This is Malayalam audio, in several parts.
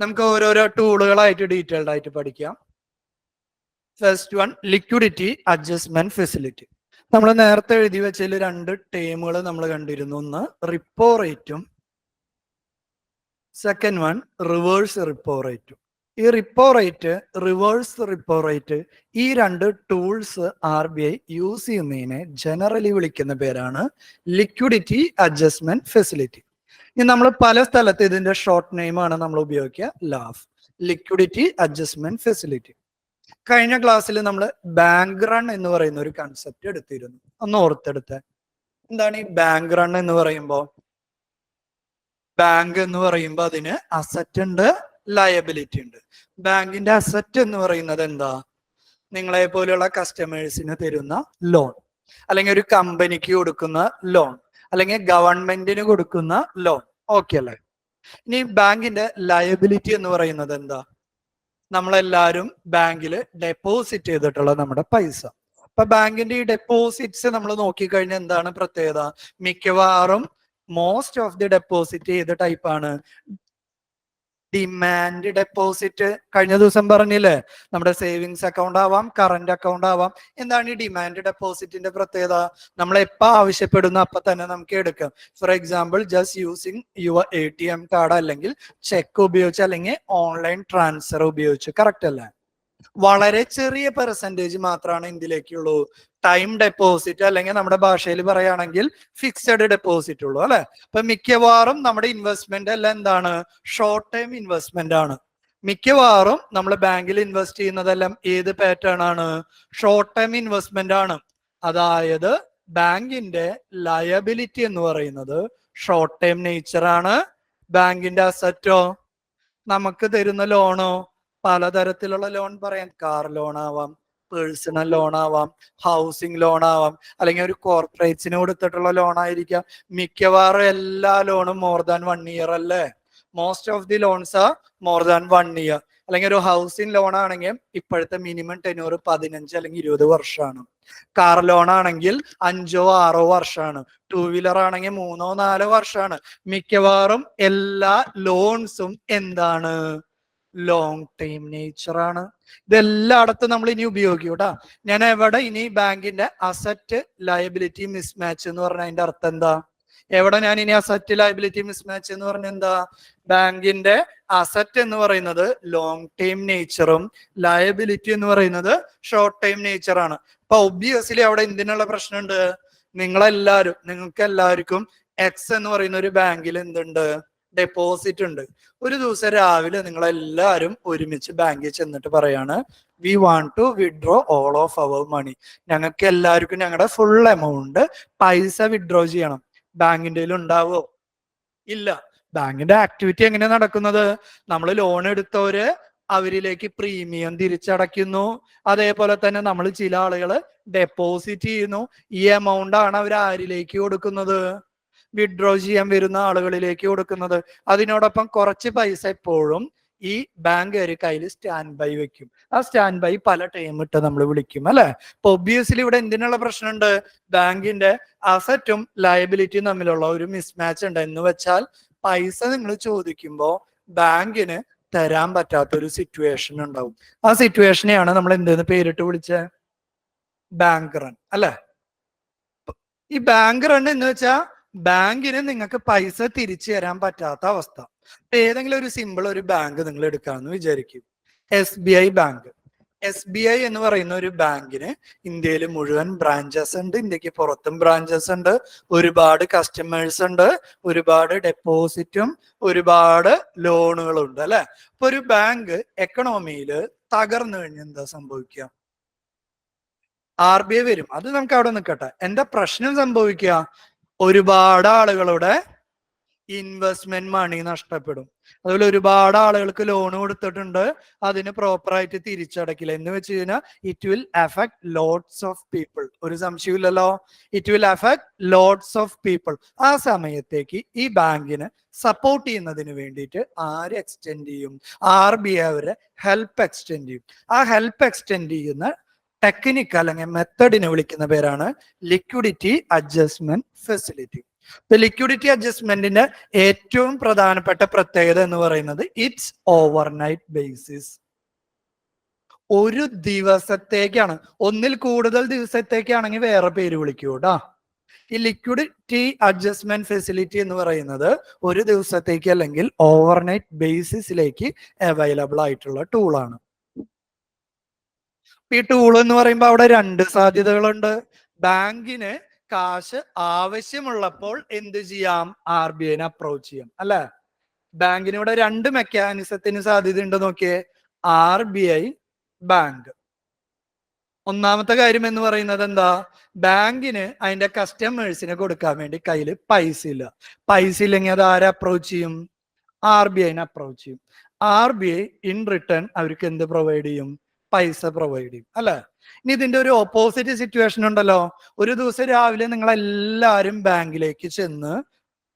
നമുക്ക് ഓരോരോ ടൂളുകളായിട്ട് ഡീറ്റെയിൽഡ് ആയിട്ട് പഠിക്കാം. First one, liquidity adjustment facility. നമ്മൾ നേരത്തെ എഴുതി വെച്ചതിൽ രണ്ട് ടേമുകൾ നമ്മൾ കണ്ടിരുന്നു. ഒന്ന് റിപ്പോ റേറ്റും സെക്കൻഡ് വൺ റിവേഴ്സ് റിപ്പോ റേറ്റും. ഈ repo rate, reverse repo rate, ഈ രണ്ട് ടൂൾസ് RBI യൂസ് ചെയ്യുന്നതിനെ ജനറലി വിളിക്കുന്ന പേരാണ് ലിക്വിഡിറ്റി അഡ്ജസ്റ്റ്മെന്റ് ഫെസിലിറ്റി. ഇനി നമ്മൾ പല സ്ഥലത്ത് ഇതിന്റെ ഷോർട്ട് നെയിമാണ് നമ്മൾ ഉപയോഗിക്കുക, ലാഫ്, ലിക്വിഡിറ്റി അഡ്ജസ്റ്റ്മെന്റ് ഫെസിലിറ്റി. കഴിഞ്ഞ ക്ലാസ്സിൽ നമ്മൾ ബാങ്ക് റൺ എന്ന് പറയുന്ന ഒരു കൺസെപ്റ്റ് എടുത്തിരുന്നു. ഒന്ന് ഓർത്തെടുത്ത്, എന്താണ് ഈ ബാങ്ക് റൺ എന്ന് പറയുമ്പോൾ? ബാങ്ക് എന്ന് പറയുമ്പോൾ അതിന് അസറ്റ് ഉണ്ട്, ലയബിലിറ്റി ഉണ്ട്. ബാങ്കിന്റെ അസറ്റ് എന്ന് പറയുന്നത് എന്താ? നിങ്ങളെ പോലെയുള്ള കസ്റ്റമേഴ്സിന് തരുന്ന ലോൺ, അല്ലെങ്കിൽ ഒരു കമ്പനിക്ക് കൊടുക്കുന്ന ലോൺ, അല്ലെങ്കിൽ ഗവൺമെന്റിന് കൊടുക്കുന്ന ലോൺ. ഓക്കെ അല്ലേ? ഇനി ബാങ്കിന്റെ ലയബിലിറ്റി എന്ന് പറയുന്നത് എന്താ? നമ്മളെല്ലാരും ബാങ്കിൽ ഡെപ്പോസിറ്റ് ചെയ്തിട്ടുള്ള നമ്മുടെ പൈസ. അപ്പൊ ബാങ്കിന്റെ ഈ ഡെപ്പോസിറ്റ്സ് നമ്മൾ നോക്കിക്കഴിഞ്ഞാൽ എന്താണ് പ്രത്യേകത? മിക്കവാറും മോസ്റ്റ് ഓഫ് ദി ഡെപ്പോസിറ്റ് ഏത് ടൈപ്പാണ്? Demand deposit. കഴിഞ്ഞ ദിവസം പറഞ്ഞില്ലേ, നമ്മുടെ സേവിങ്സ് അക്കൗണ്ട് ആവാം, കറന്റ് അക്കൗണ്ട് ആവാം. എന്താണ് ഈ ഡിമാൻഡ് ഡെപ്പോസിറ്റിന്റെ പ്രത്യേകത? നമ്മൾ എപ്പോ ആവശ്യപ്പെടുന്ന അപ്പൊ തന്നെ നമുക്ക് എടുക്കാം. For example, just using your ATM card, അല്ലെങ്കിൽ ചെക്ക് ഉപയോഗിച്ച്, അല്ലെങ്കിൽ ഓൺലൈൻ ട്രാൻസ്ഫർ ഉപയോഗിച്ച്. കറക്റ്റ് അല്ലേ? വളരെ ചെറിയ പെർസെന്റേജ് മാത്രമാണ് എന്തിലേക്കുള്ളൂ? ടൈം ഡെപ്പോസിറ്റ്, അല്ലെങ്കിൽ നമ്മുടെ ഭാഷയിൽ പറയുകയാണെങ്കിൽ ഫിക്സഡ് ഡെപ്പോസിറ്റ് ഉള്ളൂ അല്ലെ? അപ്പൊ മിക്കവാറും നമ്മുടെ ഇൻവെസ്റ്റ്മെന്റ് എല്ലാം എന്താണ്? ഷോർട്ട് ടൈം ഇൻവെസ്റ്റ്മെന്റ് ആണ്. മിക്കവാറും നമ്മൾ ബാങ്കിൽ ഇൻവെസ്റ്റ് ചെയ്യുന്നതെല്ലാം ഏത് പാറ്റേൺ ആണ്? ഷോർട്ട് ടൈം ഇൻവെസ്റ്റ്മെന്റ് ആണ്. അതായത് ബാങ്കിന്റെ ലയബിലിറ്റി എന്ന് പറയുന്നത് ഷോർട്ട് ടൈം നേച്ചർ ആണ്. ബാങ്കിന്റെ അസറ്റോ, നമുക്ക് തരുന്ന ലോണോ, പലതരത്തിലുള്ള ലോൺ പറയാം. കാർ ലോൺ ആവാം, പേഴ്സണൽ ലോൺ ആവാം, ഹൗസിംഗ് ലോൺ ആവാം, അല്ലെങ്കിൽ ഒരു കോർപ്പറേറ്റ്സിന് കൊടുത്തിട്ടുള്ള ലോൺ ആയിരിക്കാം. മിക്കവാറും എല്ലാ ലോണും മോർ ദാൻ 1 ഇയർ അല്ലേ? Most of the loans are more than 1 year. അല്ലെങ്കിൽ ഒരു ഹൗസിംഗ് ലോൺ ആണെങ്കിൽ ഇപ്പോഴത്തെ മിനിമം ടെന്യൂർ 15 അല്ലെങ്കിൽ 20 വർഷമാണ്. കാർ ലോൺ ആണെങ്കിൽ 5 or 6 വർഷമാണ്. 2 വീലർ ആണെങ്കിൽ 3 or 4 വർഷമാണ്. മിക്കവാറും എല്ലാ ലോൺസും എന്താണ്? ലോങ് ടൈം നേച്ചർ ആണ്. ഇതെല്ലായിടത്തും നമ്മൾ ഇനി ഉപയോഗിക്കും കേട്ടാ. ഞാൻ എവിടെ ഇനി ബാങ്കിന്റെ അസറ്റ് ലയബിലിറ്റി മിസ്മാച്ച് എന്ന് പറഞ്ഞ അതിന്റെ അർത്ഥം എന്താ? എവിടെ ഞാൻ ഇനി അസറ്റ് ലയബിലിറ്റി മിസ്മാച്ച് എന്ന് പറഞ്ഞ എന്താ? ബാങ്കിന്റെ അസറ്റ് എന്ന് പറയുന്നത് ലോങ് ടൈം നേച്ചറും ലയബിലിറ്റി എന്ന് പറയുന്നത് ഷോർട്ട് ടൈം നേച്ചർ ആണ്. അപ്പൊ ഒബ്വിയസ്ലി അവിടെ എന്തിനുള്ള പ്രശ്നമുണ്ട്? നിങ്ങൾക്ക് എല്ലാവർക്കും എക്സ് എന്ന് പറയുന്ന ഒരു ബാങ്കിൽ എന്തുണ്ട്? ഡെപ്പോസിറ്റ് ഉണ്ട്. ഒരു ദിവസം രാവിലെ നിങ്ങളെല്ലാവരും ഒരുമിച്ച് ബാങ്കിൽ ചെന്നിട്ട് പറയാണ്, we want to withdraw all of our money. ഞങ്ങൾക്ക് എല്ലാവർക്കും ഞങ്ങളുടെ ഫുൾ എമൗണ്ട് പൈസ വിഡ്രോ ചെയ്യണം. ബാങ്കിന്റെ ഉണ്ടാവോ? ഇല്ല. ബാങ്കിന്റെ ആക്ടിവിറ്റി എങ്ങനെയാ നടക്കുന്നത്? നമ്മൾ ലോൺ എടുത്തവര് അവരിലേക്ക് പ്രീമിയം തിരിച്ചടയ്ക്കുന്നു. അതേപോലെ തന്നെ നമ്മൾ ചില ആളുകൾ ഡെപ്പോസിറ്റ് ചെയ്യുന്നു. ഈ എമൗണ്ട് ആണ് അവർ ആരിലേക്ക് കൊടുക്കുന്നത്? വിഡ്രോ ചെയ്യാൻ വരുന്ന ആളുകളിലേക്ക് കൊടുക്കുന്നത്. അതിനോടൊപ്പം കുറച്ച് പൈസ എപ്പോഴും ഈ ബാങ്ക് ഒരു കയ്യിൽ സ്റ്റാൻഡ് ബൈ വെക്കും. ആ സ്റ്റാൻഡ് ബൈ പല ടൈം ഇട്ട് നമ്മൾ വിളിക്കും അല്ലെ? അപ്പൊ ഒബ്വിയസ്ലി ഇവിടെ എന്തിനുള്ള പ്രശ്നമുണ്ട്? ബാങ്കിന്റെ അസറ്റും ലയബിലിറ്റിയും തമ്മിലുള്ള ഒരു മിസ്മാച്ച് ഉണ്ട്. എന്ന് വെച്ചാൽ പൈസ നിങ്ങൾ ചോദിക്കുമ്പോൾ ബാങ്കിന് തരാൻ പറ്റാത്തൊരു സിറ്റുവേഷൻ ഉണ്ടാവും. ആ സിറ്റുവേഷനെയാണ് നമ്മൾ എന്തെന്ന് പേരിട്ട് വിളിച്ച ബാങ്ക് റൺ അല്ലെ? ഈ ബാങ്ക് റൺ എന്ന് വെച്ചാൽ ബാങ്കിന് നിങ്ങൾക്ക് പൈസ തിരിച്ചു തരാൻ പറ്റാത്ത അവസ്ഥ. ഏതെങ്കിലും ഒരു സിമ്പിൾ ഒരു ബാങ്ക് നിങ്ങൾ എടുക്കാമെന്ന് വിചാരിക്കും. SBI bank. SBI എന്ന് പറയുന്ന ഒരു ബാങ്കിന് ഇന്ത്യയിൽ മുഴുവൻ ബ്രാഞ്ചസ് ഉണ്ട്. ഇന്ത്യക്ക് പുറത്തും ബ്രാഞ്ചസ് ഉണ്ട്. ഒരുപാട് കസ്റ്റമേഴ്സ് ഉണ്ട്. ഒരുപാട് ഡെപ്പോസിറ്റും ഒരുപാട് ലോണുകളും ഉണ്ട് അല്ലെ? അപ്പൊ ഒരു ബാങ്ക് എക്കണോമിയിൽ തകർന്നു കഴിഞ്ഞാൽ എന്താ സംഭവിക്കുക? RBI വരും. അത് നമുക്ക് അവിടെ നിൽക്കട്ടെ. എന്താ പ്രശ്നം സംഭവിക്കുക? ഒരുപാട് ആളുകളുടെ ഇൻവെസ്റ്റ്മെന്റ് മണി നഷ്ടപ്പെടും. അതുപോലെ ഒരുപാട് ആളുകൾക്ക് ലോൺ കൊടുത്തിട്ടുണ്ട്, അതിന് പ്രോപ്പറായിട്ട് തിരിച്ചടക്കില്ല. എന്ന് വെച്ച് കഴിഞ്ഞാൽ it will affect lots of people. ഒരു സംശയമില്ലല്ലോ, it will affect lots of people. ആ സമയത്തേക്ക് ഈ ബാങ്കിന് സപ്പോർട്ട് ചെയ്യുന്നതിന് വേണ്ടിയിട്ട് ആര് എക്സ്റ്റെൻഡ് ചെയ്യും? RBI അവരെ ഹെൽപ്പ് എക്സ്റ്റെൻഡ് ചെയ്യും. ആ ഹെൽപ്പ് എക്സ്റ്റെൻഡ് ചെയ്യുന്ന ടെക്നിക്ക് അല്ലെങ്കിൽ മെത്തഡിനെ വിളിക്കുന്ന പേരാണ് ലിക്വിഡിറ്റി അഡ്ജസ്റ്റ്മെന്റ് ഫെസിലിറ്റി. ലിക്വിഡിറ്റി അഡ്ജസ്റ്റ്മെന്റിന്റെ ഏറ്റവും പ്രധാനപ്പെട്ട പ്രത്യേകത എന്ന് പറയുന്നത് ഇറ്റ്സ് ഓവർനൈറ്റ് ബേസിസ്. ഒരു ദിവസത്തേക്കാണ്. ഒന്നിൽ കൂടുതൽ ദിവസത്തേക്കാണെങ്കിൽ വേറെ പേര് വിളിക്കൂ കേട്ടോ. ഈ ലിക്വിഡിറ്റി അഡ്ജസ്റ്റ്മെന്റ് ഫെസിലിറ്റി എന്ന് പറയുന്നത് ഒരു ദിവസത്തേക്ക് അല്ലെങ്കിൽ ഓവർനൈറ്റ് ബേസിസിലേക്ക് അവൈലബിൾ ആയിട്ടുള്ള ടൂളാണ്. ഈ ടൂൾ എന്ന് പറയുമ്പോൾ അവിടെ രണ്ട് സാധ്യതകളുണ്ട്. ബാങ്കിന് കാശ് ആവശ്യമുള്ളപ്പോൾ എന്ത് ചെയ്യാം? RBIനെ അപ്രോച്ച് ചെയ്യാം അല്ലെ. ബാങ്കിന് ഇവിടെ രണ്ട് മെക്കാനിസത്തിന് സാധ്യത ഉണ്ട് നോക്കിയേ. RBI, bank. ഒന്നാമത്തെ കാര്യം എന്ന് പറയുന്നത് എന്താ? ബാങ്കിന് അതിന്റെ കസ്റ്റമേഴ്സിന് കൊടുക്കാൻ വേണ്ടി കയ്യിൽ പൈസ ഇല്ല. പൈസ ഇല്ലെങ്കിൽ അത് ആരെ അപ്രോച്ച് ചെയ്യും? RBIനെ അപ്രോച്ച് ചെയ്യും. RBI ഇൻ റിട്ടേൺ അവർക്ക് എന്ത് പ്രൊവൈഡ് ചെയ്യും? പൈസ പ്രൊവൈഡ് ചെയ്യും അല്ലെ. ഇനി ഇതിന്റെ ഒരു ഓപ്പോസിറ്റ് സിറ്റുവേഷൻ ഉണ്ടല്ലോ. ഒരു ദിവസം രാവിലെ നിങ്ങൾ എല്ലാവരും ബാങ്കിലേക്ക് ചെന്ന്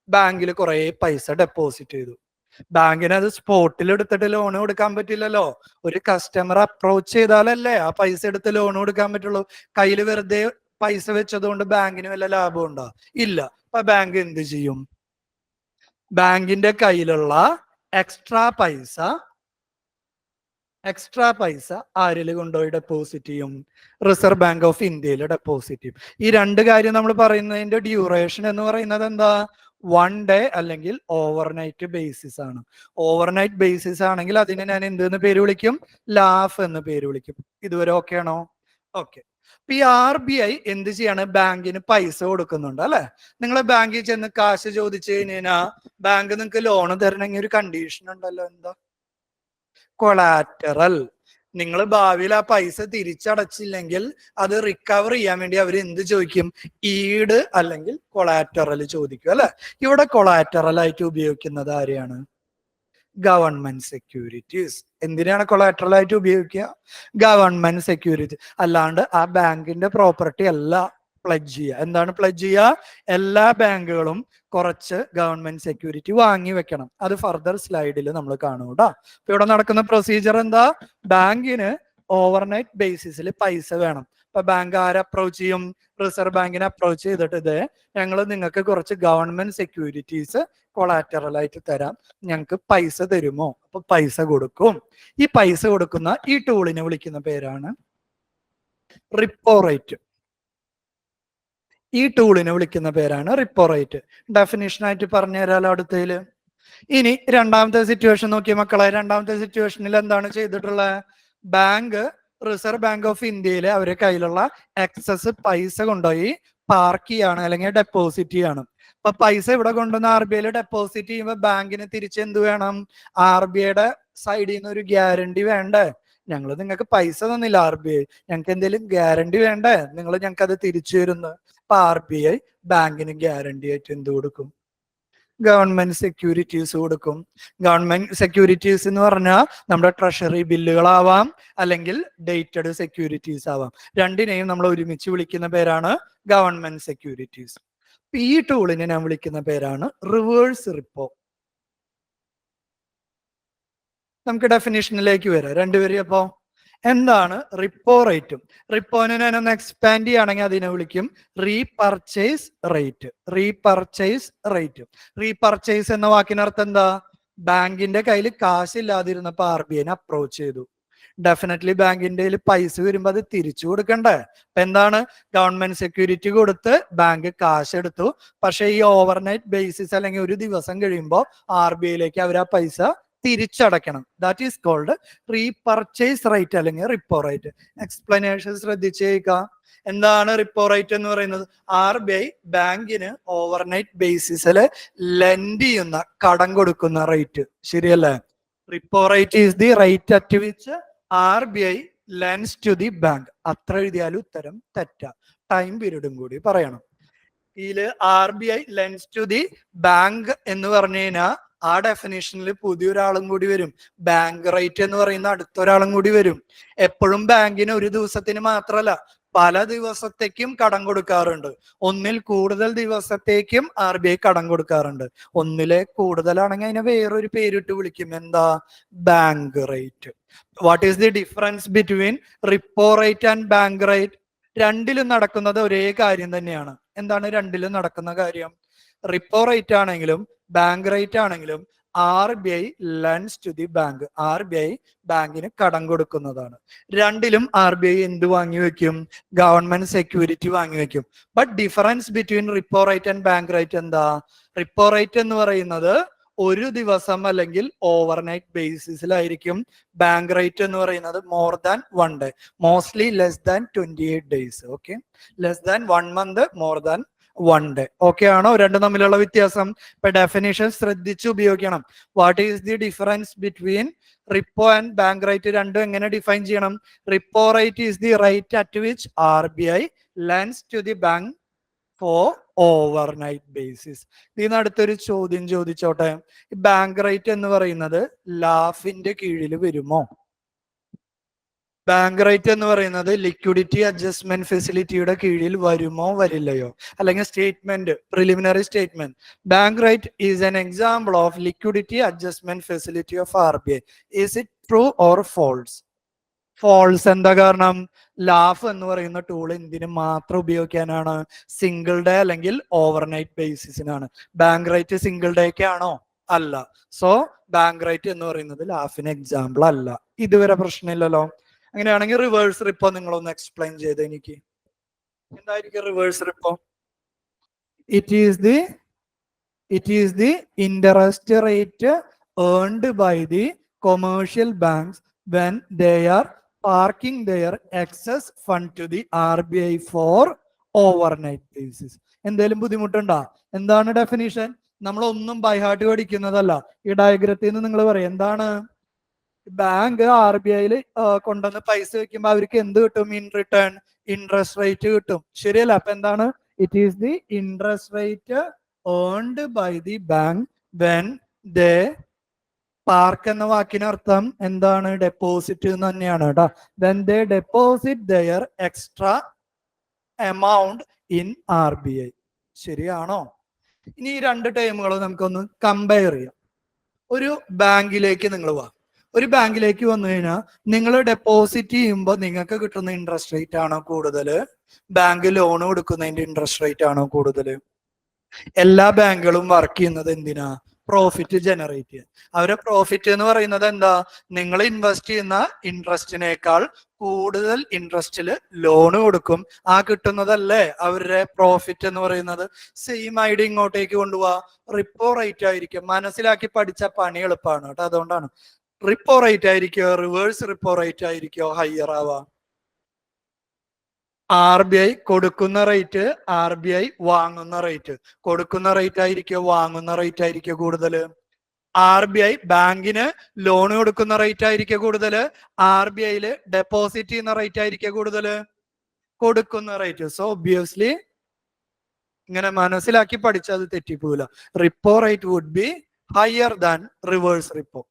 ബാങ്കിൽ കുറെ പൈസ ഡെപ്പോസിറ്റ് ചെയ്തു. ബാങ്കിന് അത് സ്പോട്ടിൽ എടുത്തിട്ട് ലോൺ കൊടുക്കാൻ പറ്റില്ലല്ലോ. ഒരു കസ്റ്റമർ അപ്രോച്ച് ചെയ്താലല്ലേ ആ പൈസ എടുത്ത് ലോൺ കൊടുക്കാൻ പറ്റുള്ളൂ. കയ്യിൽ വെറുതെ പൈസ വെച്ചതുകൊണ്ട് ബാങ്കിന് വല്ല ലാഭം ഉണ്ടോ? ഇല്ല. അപ്പൊ ബാങ്ക് എന്ത് ചെയ്യും? ബാങ്കിന്റെ കയ്യിലുള്ള എക്സ്ട്രാ പൈസ ആരിൽ കൊണ്ടുപോയി ഡെപ്പോസിറ്റ് ചെയ്യും? റിസർവ് ബാങ്ക് ഓഫ് ഇന്ത്യയിൽ ഡെപ്പോസിറ്റ് ചെയ്യും. ഈ രണ്ട് കാര്യം നമ്മൾ പറയുന്നതിന്റെ ഡ്യൂറേഷൻ എന്ന് പറയുന്നത് എന്താ? 1 ഡേ അല്ലെങ്കിൽ ഓവർനൈറ്റ് ബേസിസ് ആണ്. ഓവർനൈറ്റ് ബേസിസ് ആണെങ്കിൽ അതിനെ ഞാൻ എന്തെന്ന് പേര് വിളിക്കും? ലാഫ് എന്ന് പേര് വിളിക്കും. ഇതുവരെ ഓക്കെ ആണോ? ഓക്കെ. ഈ RBI എന്ത് ചെയ്യാണ്? ബാങ്കിന് പൈസ കൊടുക്കുന്നുണ്ട് അല്ലെ. നിങ്ങൾ ബാങ്കിൽ ചെന്ന് കാശ് ചോദിച്ചു കഴിഞ്ഞാൽ ബാങ്ക് നിങ്ങൾക്ക് ലോൺ തരണമെങ്കിൽ ഒരു കണ്ടീഷൻ ഉണ്ടല്ലോ. എന്താ? കൊളാറ്ററൽ. നിങ്ങൾ ഭാവിയിൽ ആ പൈസ തിരിച്ചടച്ചില്ലെങ്കിൽ അത് റിക്കവർ ചെയ്യാൻ വേണ്ടി അവർ എന്ത് ചോദിക്കും? ഈട് അല്ലെങ്കിൽ കൊളാറ്ററൽ ചോദിക്കും അല്ലെ. ഇവിടെ കൊളാറ്ററൽ ആയിട്ട് ഉപയോഗിക്കുന്നത് ആരെയാണ്? Government securities. എന്തിനാണ് കൊളാറ്ററൽ ആയിട്ട് ഉപയോഗിക്കുക? Government security. അല്ലാണ്ട് ആ ബാങ്കിന്റെ പ്രോപ്പർട്ടി അല്ല പ്ലഡ്ജ് ചെയ്യുക. എന്താണ് പ്ലഡ്ജ് ചെയ്യുക? എല്ലാ ബാങ്കുകളും കുറച്ച് ഗവൺമെന്റ് സെക്യൂരിറ്റി വാങ്ങി വെക്കണം. അത് ഫർദർ സ്ലൈഡിൽ നമ്മൾ കാണും കേട്ടോ. അപ്പൊ ഇവിടെ നടക്കുന്ന പ്രൊസീജിയർ എന്താ? ബാങ്കിന് ഓവർനൈറ്റ് ബേസിസിൽ പൈസ വേണം. അപ്പൊ ബാങ്ക് ആരെ അപ്രോച്ച് ചെയ്യും? റിസർവ് ബാങ്കിനെ അപ്രോച്ച് ചെയ്തിട്ട് ഇത് ഞങ്ങൾ നിങ്ങൾക്ക് കുറച്ച് ഗവൺമെന്റ് സെക്യൂരിറ്റീസ് കൊളാറ്ററൽ ആയിട്ട് തരാം, ഞങ്ങൾക്ക് പൈസ തരുമോ? അപ്പൊ പൈസ കൊടുക്കും. ഈ പൈസ കൊടുക്കുന്ന ഈ ടൂളിനെ വിളിക്കുന്ന പേരാണ് റിപ്പോ റേറ്റ്. ഈ ടൂളിനെ വിളിക്കുന്ന പേരാണ് റിപ്പോ റേറ്റ്. ഡെഫിനിഷൻ ആയിട്ട് പറഞ്ഞു തരാലോ അടുത്തതില്. ഇനി രണ്ടാമത്തെ സിറ്റുവേഷൻ നോക്കിയ മക്കളെ. രണ്ടാമത്തെ സിറ്റുവേഷനിൽ എന്താണ് ചെയ്തിട്ടുള്ളത്? ബാങ്ക്, റിസർവ് ബാങ്ക് ഓഫ് ഇന്ത്യയിലെ അവരുടെ കയ്യിലുള്ള എക്സസ് പൈസ കൊണ്ടുപോയി പാർക്ക് ചെയ്യാണ് അല്ലെങ്കിൽ ഡെപ്പോസിറ്റ് ചെയ്യാണ്. അപ്പൊ പൈസ ഇവിടെ കൊണ്ടുവന്ന് RBIയിൽ ഡെപ്പോസിറ്റ് ചെയ്യുമ്പോൾ ബാങ്കിന് തിരിച്ച് എന്ത് വേണം? RBIയുടെ സൈഡിൽ നിന്ന് ഒരു ഗ്യാരണ്ടി വേണ്ടേ? ഞങ്ങൾ നിങ്ങൾക്ക് പൈസ തന്നില്ല RBI, ഞങ്ങൾക്ക് എന്തെങ്കിലും ഗ്യാരണ്ടി വേണ്ടേ? നിങ്ങൾ ഞങ്ങൾക്ക് അത് തിരിച്ചു തരുന്നു. അപ്പൊ RBI ബാങ്കിന് ഗ്യാരണ്ടി ആയിട്ട് എന്ത് കൊടുക്കും? ഗവൺമെന്റ് സെക്യൂരിറ്റീസ് കൊടുക്കും. ഗവൺമെന്റ് സെക്യൂരിറ്റീസ് എന്ന് പറഞ്ഞാൽ നമ്മുടെ ട്രഷറി ബില്ലുകളാവാം അല്ലെങ്കിൽ ഡേറ്റഡ് സെക്യൂരിറ്റീസ് ആവാം. രണ്ടിനെയും നമ്മൾ ഒരുമിച്ച് വിളിക്കുന്ന പേരാണ് ഗവൺമെന്റ് സെക്യൂരിറ്റീസ്. ഈ ടൂളിനെ ഞാൻ വിളിക്കുന്ന പേരാണ് റിവേഴ്സ് റിപ്പോ. നമുക്ക് ഡെഫിനിഷനിലേക്ക് വരാം രണ്ടുപേരും. അപ്പോ എന്താണ് റിപ്പോ റേറ്റും? റിപ്പോനെ ഞാനൊന്ന് എക്സ്പാൻഡ് ചെയ്യുകയാണെങ്കിൽ അതിനെ വിളിക്കും റീപർച്ചേസ് റേറ്റ്. റീപർച്ചേസ് എന്ന വാക്കിനർത്ഥം എന്താ? ബാങ്കിന്റെ കയ്യിൽ കാശില്ലാതിരുന്നപ്പോ RBIനെ അപ്രോച്ച് ചെയ്തു. ഡെഫിനറ്റ്ലി ബാങ്കിന്റെ കയ്യിൽ പൈസ വരുമ്പോ അത് തിരിച്ചു കൊടുക്കണ്ടേ? അപ്പൊ എന്താണ്? ഗവൺമെന്റ് സെക്യൂരിറ്റി കൊടുത്ത് ബാങ്ക് കാശ് എടുത്തു. പക്ഷെ ഈ ഓവർനൈറ്റ് ബേസിസ് അല്ലെങ്കിൽ ഒരു ദിവസം കഴിയുമ്പോൾ RBIയിലേക്ക് അവർ ആ പൈസ തിരിച്ചടയ്ക്കണം. That is called repurchase rate അല്ലെങ്കിൽ റിപ്പോ റേറ്റ്. എക്സ്പ്ലനേഷൻ ശ്രദ്ധിച്ചേക്കാം. എന്താണ് റിപ്പോ റേറ്റ് എന്ന് പറയുന്നത്? RBI ബാങ്കിന് ഓവർനൈറ്റ് ബേസിസിൽ ലെൻഡ് ചെയ്യുന്ന, കടം കൊടുക്കുന്ന റേറ്റ്. ശരിയല്ലേ? Repo rate is the rate at which RBI lends to the bank. അത്ര എഴുതിയാലും ഉത്തരം തെറ്റാ. ടൈം പീരീഡും കൂടി പറയണം. ഇതില് RBI lends to the bank എന്ന് പറഞ്ഞു കഴിഞ്ഞാൽ ആ ഡെഫിനേഷനിൽ പുതിയൊരാളും കൂടി വരും. ബാങ്ക് റേറ്റ് എന്ന് പറയുന്ന അടുത്തൊരാളും കൂടി വരും. എപ്പോഴും ബാങ്കിന് ഒരു ദിവസത്തിന് മാത്രമല്ല പല ദിവസത്തേക്കും കടം കൊടുക്കാറുണ്ട്. ഒന്നിൽ കൂടുതൽ ദിവസത്തേക്കും RBI കടം കൊടുക്കാറുണ്ട്. ഒന്നിലെ കൂടുതലാണെങ്കിൽ അതിനെ വേറൊരു പേരിട്ട് വിളിക്കും. എന്താ? Bank rate. What is the difference between repo rate and bank rate? രണ്ടിലും നടക്കുന്നത് ഒരേ കാര്യം തന്നെയാണ്. എന്താണ് രണ്ടിലും നടക്കുന്ന കാര്യം? റിപ്പോ റേറ്റ് ആണെങ്കിലും ബാങ്ക് റേറ്റ് ആണെങ്കിലും RBI lends to the bank. RBI ബാങ്കിന് കടം കൊടുക്കുന്നതാണ്. രണ്ടിലും RBI എന്ത് വാങ്ങി വെക്കും? ഗവൺമെന്റ് സെക്യൂരിറ്റി വാങ്ങി വെക്കും. But difference between repo rate and bank rate എന്താ? റിപ്പോ റേറ്റ് എന്ന് പറയുന്നത് ഒരു ദിവസം അല്ലെങ്കിൽ ഓവർനൈറ്റ് ബേസിസിലായിരിക്കും. ബാങ്ക് റേറ്റ് എന്ന് പറയുന്നത് more than 1 day, mostly less than 28 days. Okay, less than 1 month, more than 1 day. Okay ആണോ? രണ്ടും തമ്മിലുള്ള വ്യത്യാസം. ഇപ്പൊ ഡെഫിനിഷൻ ശ്രദ്ധിച്ച് ഉപയോഗിക്കണം. What is the difference between repo and bank rate? രണ്ടും എങ്ങനെ ഡിഫൈൻ ചെയ്യണം? Repo rate is the rate at which RBI lends to the bank for overnight basis. ഇതിന് അടുത്തൊരു ചോദ്യം ചോദിച്ചോട്ടെ. ബാങ്ക് റേറ്റ് എന്ന് പറയുന്നത് ലാഫിന്റെ കീഴിൽ വരുമോ? ബാങ്ക് റേറ്റ് എന്ന് പറയുന്നത് ലിക്വിഡിറ്റി അഡ്ജസ്റ്റ്മെന്റ് ഫെസിലിറ്റിയുടെ കീഴിൽ വരുമോ വരില്ലയോ? അല്ലെങ്കിൽ statement, preliminary statement, bank rate is an example of liquidity adjustment facility of RBI. Is it true or false? False. എന്താ കാരണം? ലാഫ് എന്ന് പറയുന്ന ടൂൾ എന്തിനു മാത്രം ഉപയോഗിക്കാനാണ്? സിംഗിൾ ഡേ അല്ലെങ്കിൽ ഓവർനൈറ്റ് ബേസിസിനാണ്. ബാങ്ക് റേറ്റ് സിംഗിൾ ഡേക്ക് ആണോ? അല്ല. സോ ബാങ്ക് റേറ്റ് എന്ന് പറയുന്നത് ലാഫിന് എക്സാമ്പിൾ അല്ല. ഇതുവരെ പ്രശ്നമില്ലല്ലോ. അങ്ങനെയാണെങ്കിൽ റിവേഴ്സ് റിപ്പോ നിങ്ങളൊന്ന് എക്സ്പ്ലെയിൻ ചെയ്ത് എനിക്ക്. എന്തായിരിക്കും reverse repo? It is the interest rate earned by the commercial banks when they are parking their excess fund to the RBI for overnight basis. എന്തെങ്കിലും ബുദ്ധിമുട്ടുണ്ടോ? എന്താണ് ഡെഫിനിഷൻ? നമ്മളൊന്നും ബൈ ഹാർട്ട് പഠിക്കുന്നതല്ല. ഈ ഡയഗ്രത്തിൽ നിന്ന് നിങ്ങൾ പറയും എന്താണ്? ബാങ്ക് RBI കൊണ്ടുവന്ന് പൈസ വെക്കുമ്പോൾ അവർക്ക് എന്ത് കിട്ടും? ഇൻ റിട്ടേൺ ഇൻട്രസ്റ്റ് റേറ്റ് കിട്ടും. ശരിയല്ല? അപ്പൊ എന്താണ്? It is the interest rate earned by the bank when they park എന്ന വാക്കിനർത്ഥം എന്താണ്? ഡെപ്പോസിറ്റ് എന്ന് തന്നെയാണ് കേട്ടോ. then they deposit their extra amount in RBI. ശരിയാണോ? ഇനി ഈ രണ്ട് ടൈമുകളും നമുക്കൊന്ന് കമ്പയർ ചെയ്യാം. ഒരു ബാങ്കിലേക്ക് നിങ്ങൾ വാ. ഒരു ബാങ്കിലേക്ക് വന്നു കഴിഞ്ഞാൽ നിങ്ങൾ ഡെപ്പോസിറ്റ് ചെയ്യുമ്പോൾ നിങ്ങൾക്ക് കിട്ടുന്ന ഇൻട്രസ്റ്റ് റേറ്റ് ആണോ കൂടുതൽ? ബാങ്ക് ലോൺ കൊടുക്കുന്നതിന്റെ ഇൻട്രസ്റ്റ് റേറ്റ് ആണോ കൂടുതൽ? എല്ലാ ബാങ്കുകളും വർക്ക് ചെയ്യുന്നത് എന്തിനാ? പ്രോഫിറ്റ് ജനറേറ്റ് ചെയ്യാൻ. അവരുടെ പ്രോഫിറ്റ് എന്ന് പറയുന്നത് എന്താ? നിങ്ങൾ ഇൻവെസ്റ്റ് ചെയ്യുന്ന ഇൻട്രസ്റ്റിനേക്കാൾ കൂടുതൽ ഇൻട്രസ്റ്റില് ലോൺ കൊടുക്കും. ആ കിട്ടുന്നതല്ലേ അവരുടെ പ്രോഫിറ്റ് എന്ന് പറയുന്നത്. സെയിം ഐഡിയ ഇങ്ങോട്ടേക്ക് കൊണ്ടുപോവാ. റിപ്പോ റേറ്റ് ആയിരിക്കും. മനസ്സിലാക്കി പഠിച്ച പണി എളുപ്പമാണ് കേട്ടോ. അതുകൊണ്ടാണ് റിപ്പോ റേറ്റ് ആയിരിക്കോ റിവേഴ്സ് റിപ്പോ റേറ്റ് ആയിരിക്കോ ഹയർ ആവാ? RBI കൊടുക്കുന്ന റേറ്റ്, RBI വാങ്ങുന്ന റേറ്റ്. കൊടുക്കുന്ന റേറ്റ് ആയിരിക്കോ വാങ്ങുന്ന റേറ്റ് ആയിരിക്കോ കൂടുതൽ? RBI ബാങ്കിന് ലോൺ കൊടുക്കുന്ന റേറ്റ് ആയിരിക്കോ കൂടുതൽ? RBIയില് ഡെപ്പോസിറ്റ് ചെയ്യുന്ന റേറ്റ് ആയിരിക്കോ കൂടുതൽ? കൊടുക്കുന്ന റേറ്റ്. സോ ഒബ്വിയസ്ലി ഇങ്ങനെ മനസ്സിലാക്കി പഠിച്ചാൽ അത് തെറ്റിപ്പോവില്ല. Repo rate would be higher than reverse repo.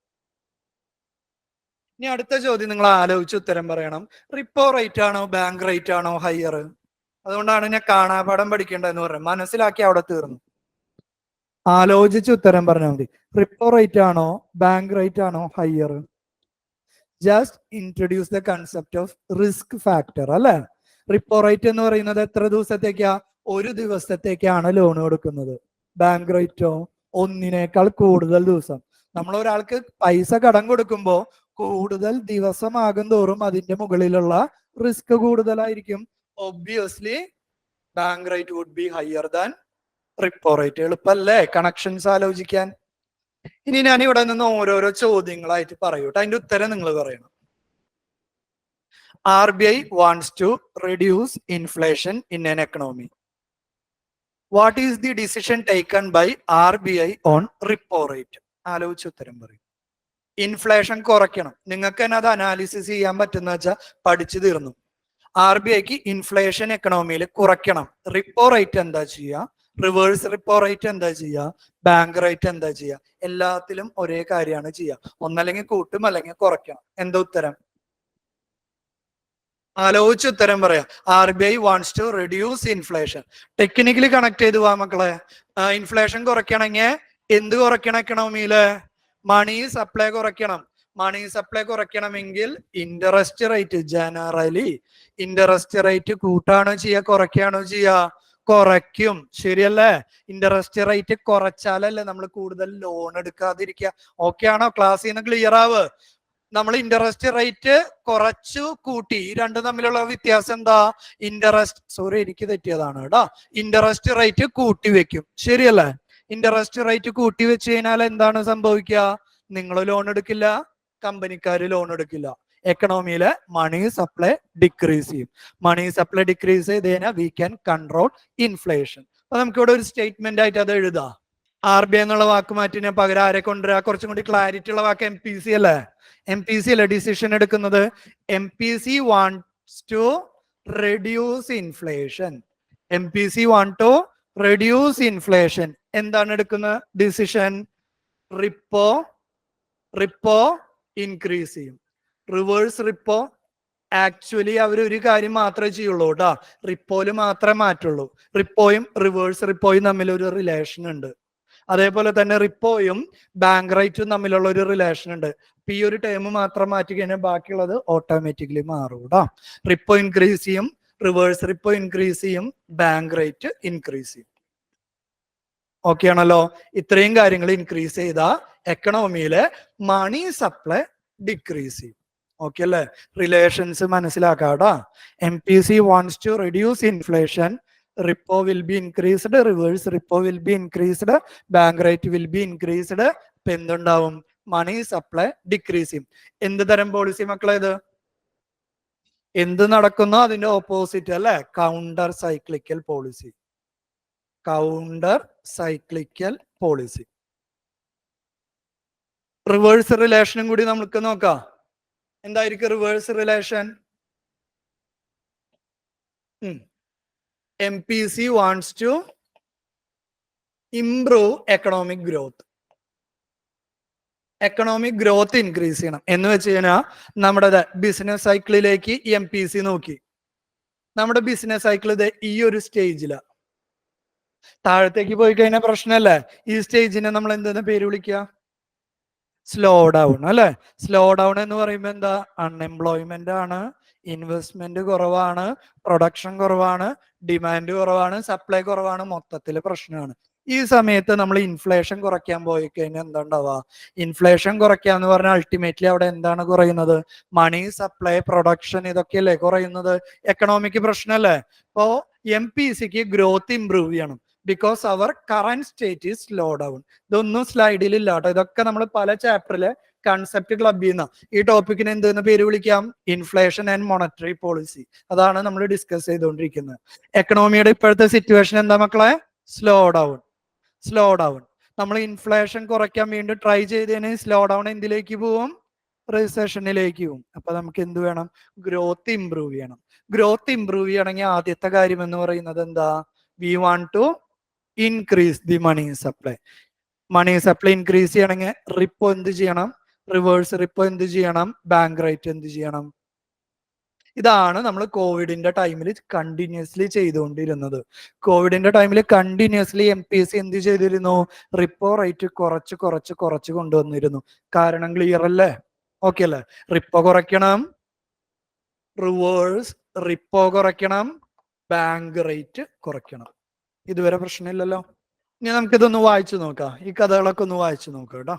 ഇനി അടുത്ത ചോദ്യം നിങ്ങൾ ആലോചിച്ച് ഉത്തരം പറയണം. റിപ്പോ റേറ്റ് ആണോ ബാങ്ക് റേറ്റ് ആണോ ഹയർ? അതുകൊണ്ടാണ് ഞാൻ കാണാപാഠം പഠിക്കേണ്ടതെന്ന് പറഞ്ഞത്. മനസ്സിലാക്കി അവിടെ തീർന്നു. ആലോചിച്ച് ഉത്തരം പറഞ്ഞാൽ മതി. റിപ്പോ റേറ്റ് ആണോ ബാങ്ക് റേറ്റ് ആണോ higher? Just introduce the concept of risk factor അല്ലെ. റിപ്പോ റേറ്റ് എന്ന് പറയുന്നത് എത്ര ദിവസത്തേക്കാ? ഒരു ദിവസത്തേക്കാണ് ലോൺ കൊടുക്കുന്നത്. ബാങ്ക് റേറ്റോ ഒന്നിനേക്കാൾ കൂടുതൽ ദിവസം. നമ്മൾ ഒരാൾക്ക് പൈസ കടം കൊടുക്കുമ്പോൾ കൂടുതൽ ദിവസമാകും തോറും അതിന്റെ മുകളിലുള്ള റിസ്ക് കൂടുതലായിരിക്കും. Obviously bank rate would be higher than repo rate. എളുപ്പല്ലേ കണക്ഷൻസ് ആലോചിക്കാൻ? ഇനി ഞാൻ ഇവിടെ നിന്ന് ഓരോരോ ചോദ്യങ്ങളായിട്ട് പറയൂട്ടെ. അതിന്റെ ഉത്തരം നിങ്ങൾ പറയണം. RBI wants to reduce inflation in an economy. What is the decision taken by RBI on repo rate? ആലോചിച്ച് ഉത്തരം പറയും. ഇൻഫ്ലേഷൻ കുറയ്ക്കണം. നിങ്ങൾക്ക് തന്നെ അത് അനാലിസിസ് ചെയ്യാൻ പറ്റുന്ന വെച്ചാൽ പഠിച്ചു തീർന്നു. RBIക്ക് ഇൻഫ്ലേഷൻ എക്കണോമിയിൽ കുറയ്ക്കണം. റിപ്പോ റേറ്റ് എന്താ ചെയ്യുക? റിവേഴ്സ് റിപ്പോ റേറ്റ് എന്താ ചെയ്യുക? ബാങ്ക് റേറ്റ് എന്താ ചെയ്യുക? എല്ലാത്തിലും ഒരേ കാര്യമാണ് ചെയ്യുക. ഒന്നല്ലെങ്കിൽ കൂട്ടും അല്ലെങ്കിൽ കുറയ്ക്കണം. എന്താ ഉത്തരം? ആലോചിച്ച് ഉത്തരം പറയാം. RBI wants to reduce inflation. Technically connect ചെയ്ത് പോവാ മക്കളെ. ഇൻഫ്ലേഷൻ കുറയ്ക്കണമെങ്കിൽ എന്ത് കുറയ്ക്കണം? എക്കണോമിയില് മണി സപ്ലൈ കുറയ്ക്കണം. മണി സപ്ലൈ കുറയ്ക്കണമെങ്കിൽ interest rate, generally interest rate കൂട്ടാണോ ചെയ്യുക കുറയ്ക്കുകയാണോ ചെയ്യുക? കുറയ്ക്കും. ശരിയല്ലേ? ഇൻട്രസ്റ്റ് റേറ്റ് കുറച്ചാലല്ലേ നമ്മൾ കൂടുതൽ ലോൺ എടുക്കാതിരിക്കുക. ഓക്കെ ആണോ? ക്ലാസ്സിൽ നിന്ന് ക്ലിയർ ആവ്. നമ്മൾ ഇൻട്രസ്റ്റ് റേറ്റ് കുറച്ചു കൂട്ടി. ഈ രണ്ടും തമ്മിലുള്ള വ്യത്യാസം എന്താ? സോറി എനിക്ക് തെറ്റിയതാണ് കേട്ടോ. ഇൻട്രസ്റ്റ് റേറ്റ് കൂട്ടി വെക്കും. ശരിയല്ലേ? ഇൻട്രസ്റ്റ് റേറ്റ് കൂട്ടി വെച്ച് കഴിഞ്ഞാൽ എന്താണ് സംഭവിക്കുക? നിങ്ങൾ ലോൺ എടുക്കില്ല, കമ്പനിക്കാർ ലോൺ എടുക്കില്ല. എക്കണോമിയിലെ മണി സപ്ലൈ ഡിക്രീസ് ചെയ്യും. മണി സപ്ലൈ ഡിക്രീസ് ചെയ്ത് കഴിഞ്ഞാൽ വി ക്യാൻ കൺട്രോൾ ഇൻഫ്ലേഷൻ. അപ്പൊ നമുക്ക് ഇവിടെ ഒരു സ്റ്റേറ്റ്മെന്റ് ആയിട്ട് അത് എഴുതാം. RBI എന്നുള്ള വാക്ക് മാറ്റിന് പകരം ആരെ കൊണ്ടുവരാ? കുറച്ചും കൂടി ക്ലാരിറ്റി ഉള്ള വാക്ക് MPC അല്ലേ? MPC അല്ലേ ഡിസിഷൻ എടുക്കുന്നത്? MPC wants to reduce inflation. MPC want to reduce inflation. എന്താണ് എടുക്കുന്ന ഡിസിഷൻ? റിപ്പോ ഇൻക്രീസ് ചെയ്യും. റിവേഴ്സ് റിപ്പോ ആക്ച്വലി അവർ ഒരു കാര്യം മാത്രമേ ചെയ്യുള്ളൂ കേട്ടോ. റിപ്പോയില് മാത്രമേ മാറ്റുള്ളൂ. റിപ്പോയും റിവേഴ്സ് റിപ്പോയും തമ്മിൽ ഒരു റിലേഷൻ ഉണ്ട്. അതേപോലെ തന്നെ റിപ്പോയും ബാങ്ക് റേറ്റും തമ്മിലുള്ള ഒരു റിലേഷൻ ഉണ്ട്. ഈ ഒരു ടേം മാത്രം മാറ്റി കഴിഞ്ഞാൽ ബാക്കിയുള്ളത് ഓട്ടോമാറ്റിക്കലി മാറും കേട്ടോ. റിപ്പോ ഇൻക്രീസ് ചെയ്യും, റിവേഴ്സ് റിപ്പോ ഇൻക്രീസ് ചെയ്യും, ബാങ്ക് റേറ്റ് ഇൻക്രീസ് ചെയ്യും. ഓക്കെ ആണല്ലോ? ഇത്രയും കാര്യങ്ങൾ ഇൻക്രീസ് ചെയ്ത എക്കണോമിയിലെ മണി സപ്ലൈ ഡിക്രീസ് ചെയ്യും. ഓക്കെ അല്ലേ? റിലേഷൻസ് മനസ്സിലാക്കാട്ടോ. MPC wants to reduce inflation, repo will be increased, reverse repo will be increased, bank rate will be increased. ഇപ്പൊ എന്തുണ്ടാവും? മണി സപ്ലൈ ഡിക്രീസ് ചെയ്യും. എന്ത് തരം പോളിസി മക്കളെ ഇത്? എന്ത് നടക്കുന്നോ അതിന്റെ ഓപ്പോസിറ്റ് അല്ലെ? Counter cyclical policy. Counter cyclical policy. Reverse റിലേഷനും കൂടി നമുക്ക് നോക്കാം. എന്തായിരിക്കും reverse relation? MPC wants to improve economic growth. Economic growth increase ചെയ്യണം എന്ന് വെച്ച് കഴിഞ്ഞാൽ നമ്മുടെ ബിസിനസ് സൈക്കിളിലേക്ക് MPC നോക്കി. നമ്മുടെ ബിസിനസ് സൈക്കിൾ ഇത് ഈ ഒരു സ്റ്റേജിലാണ്. താഴത്തേക്ക് പോയി കഴിഞ്ഞാൽ പ്രശ്നമല്ലേ? ഈ സ്റ്റേജിനെ നമ്മൾ എന്തെന്ന് പേര് വിളിക്കുക? സ്ലോ ഡൗൺ അല്ലെ? സ്ലോ ഡൗൺ എന്ന് പറയുമ്പോൾ എന്താ? അൺഎംപ്ലോയ്മെന്റ് ആണ്, ഇൻവെസ്റ്റ്മെന്റ് കുറവാണ്, പ്രൊഡക്ഷൻ കുറവാണ്, ഡിമാൻഡ് കുറവാണ്, സപ്ലൈ കുറവാണ്, മൊത്തത്തിൽ പ്രശ്നമാണ്. ഈ സമയത്ത് നമ്മൾ ഇൻഫ്ലേഷൻ കുറയ്ക്കാൻ പോയി കഴിഞ്ഞാൽ എന്താ ഉണ്ടാവുക? ഇൻഫ്ലേഷൻ കുറയ്ക്കുക എന്ന് പറഞ്ഞാൽ അൾട്ടിമേറ്റ്ലി അവിടെ എന്താണ് കുറയുന്നത്? മണി സപ്ലൈ, പ്രൊഡക്ഷൻ, ഇതൊക്കെയല്ലേ കുറയുന്നത്? എക്കണോമിക് പ്രശ്നമല്ലേ? അപ്പോ MPCക്ക് ഗ്രോത്ത് ഇംപ്രൂവ് ചെയ്യണം. ബിക്കോസ് അവർ current state is slow down. ഇതൊന്നും സ്ലൈഡിൽ ഇല്ല കേട്ടോ. ഇതൊക്കെ നമ്മൾ പല ചാപ്റ്ററിലെ കൺസെപ്റ്റ് ക്ലബ് ചെയ്യുന്ന ഈ ടോപ്പിക്കിന് എന്തെന്ന് പേര് വിളിക്കാം? Inflation and monetary policy. അതാണ് നമ്മൾ ഡിസ്കസ് ചെയ്തുകൊണ്ടിരിക്കുന്നത്. എക്കണോമിയുടെ ഇപ്പോഴത്തെ സിറ്റുവേഷൻ എന്താ മക്കളെ? Slow down. Slow down. നമ്മൾ ഇൻഫ്ലേഷൻ കുറയ്ക്കാൻ വേണ്ടി ട്രൈ ചെയ്തതിന് സ്ലോ ഡൗൺ എന്തിലേക്ക് പോവും? റിസഷനിലേക്ക് പോവും. അപ്പൊ നമുക്ക് എന്ത് വേണം? ഗ്രോത്ത് ഇംപ്രൂവ് ചെയ്യണം. ഗ്രോത്ത് ഇംപ്രൂവ് ചെയ്യണമെങ്കിൽ ആദ്യത്തെ കാര്യം എന്ന് പറയുന്നത് എന്താ? We want to increase the money supply. Money supply increase ചെയ്യണമെങ്കിൽ റിപ്പോ എന്ത് ചെയ്യണം? റിവേഴ്സ് റിപ്പോ എന്ത് ചെയ്യണം? ബാങ്ക് റേറ്റ് എന്ത് ചെയ്യണം? ഇതാണ് നമ്മൾ കോവിഡിന്റെ ടൈമിൽ കണ്ടിന്യൂസ്ലി ചെയ്തുകൊണ്ടിരുന്നത്. കോവിഡിന്റെ ടൈമിൽ കണ്ടിന്യൂസ്ലി MPC എന്ത് ചെയ്തിരുന്നു? റിപ്പോ റേറ്റ് കുറച്ച് കുറച്ച് കുറച്ച് കൊണ്ടുവന്നിരുന്നു. കാരണം ക്ലിയർ അല്ലേ? ഓക്കെ അല്ലേ? റിപ്പോ കുറയ്ക്കണം, റിവേഴ്സ് റിപ്പോ കുറയ്ക്കണം, ബാങ്ക് റേറ്റ് കുറയ്ക്കണം. ഇതുവരെ പ്രശ്നമില്ലല്ലോ. ഇനി നമുക്കിതൊന്ന് വായിച്ചു നോക്കാം. ഈ കഥകളൊക്കെ ഒന്ന് വായിച്ചു നോക്കാം കേട്ടോ.